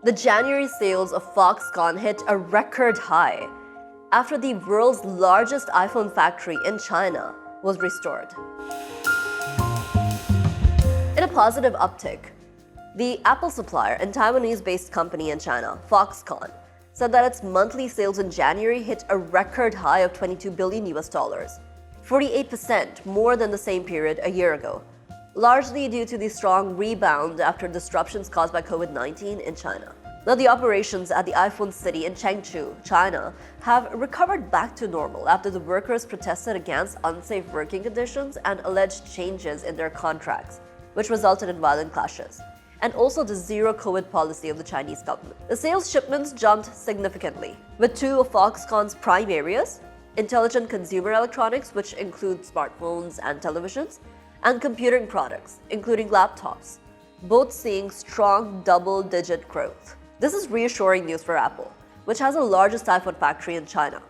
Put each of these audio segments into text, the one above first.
The January sales of Foxconn hit a record high after the world's largest iPhone factory in China was restored. In a positive uptick, the Apple supplier and Taiwanese-based company in China, Foxconn, said that its monthly sales in January hit a record high of $22 billion, 48% more than the same period a year ago, largely due to the strong rebound after disruptions caused by COVID-19 in China. Now, the operations at the iPhone city in Zhengzhou, China, have recovered back to normal after the workers protested against unsafe working conditions and alleged changes in their contracts, which resulted in violent clashes, and also the zero-COVID policy of the Chinese government. The sales shipments jumped significantly, with two of Foxconn's prime areas, intelligent consumer electronics, which include smartphones and televisions, and computing products, including laptops, both seeing strong double-digit growth. This is reassuring news for Apple, which has the largest iPhone factory in China,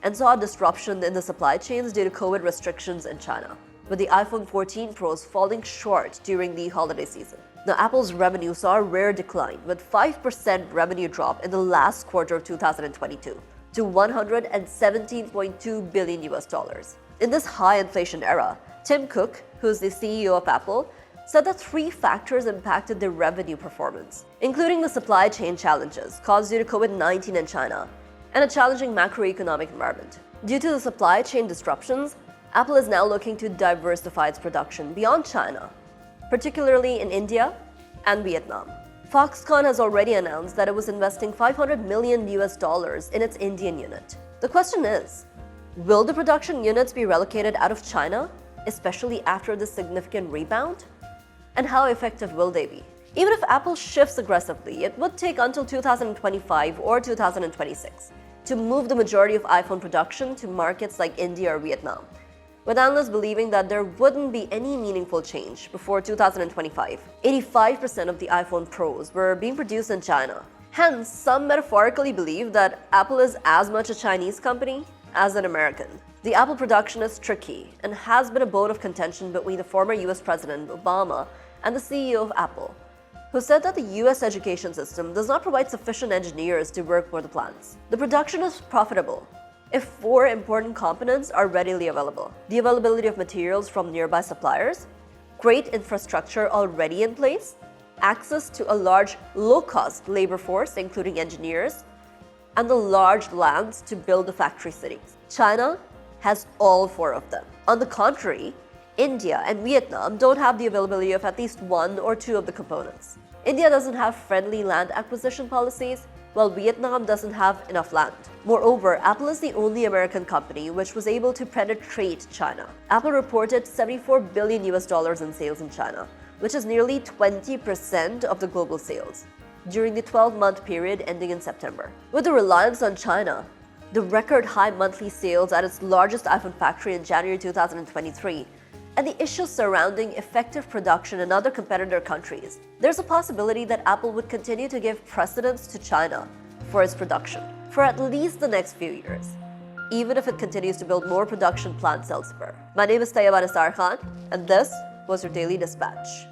and saw a disruption in the supply chains due to COVID restrictions in China, with the iPhone 14 Pros falling short during the holiday season. Now, Apple's revenue saw a rare decline, with 5% revenue drop in the last quarter of 2022 to $117.2 billion. In this high inflation era, Tim Cook, who's the CEO of Apple, said that three factors impacted their revenue performance, including the supply chain challenges caused due to COVID-19 in China and a challenging macroeconomic environment. Due to the supply chain disruptions, Apple is now looking to diversify its production beyond China, particularly in India and Vietnam. Foxconn has already announced that it was investing $500 million in its Indian unit. The question is, will the production units be relocated out of China, especially after this significant rebound? And how effective will they be? Even if Apple shifts aggressively, it would take until 2025 or 2026 to move the majority of iPhone production to markets like India or Vietnam, with analysts believing that there wouldn't be any meaningful change before 2025. 85% of the iPhone Pros were being produced in China. Hence, some metaphorically believe that Apple is as much a Chinese company as an American. The Apple production is tricky and has been a bone of contention between the former US President Obama and the CEO of Apple, who said that the US education system does not provide sufficient engineers to work for the plants. The production is profitable if four important components are readily available: the availability of materials from nearby suppliers, great infrastructure already in place, access to a large, low-cost labor force, including engineers, and the large lands to build the factory cities. China has all four of them. On the contrary, India and Vietnam don't have the availability of at least one or two of the components. India doesn't have friendly land acquisition policies, while Vietnam doesn't have enough land. Moreover, Apple is the only American company which was able to penetrate China. Apple reported $74 billion in sales in China, which is nearly 20% of the global sales, during the 12-month period ending in September. With the reliance on China, the record high monthly sales at its largest iPhone factory in January 2023, and the issues surrounding effective production in other competitor countries, there's a possibility that Apple would continue to give precedence to China for its production for at least the next few years, even if it continues to build more production plants elsewhere. My name is Tayyaba, and this was your Daily Dispatch.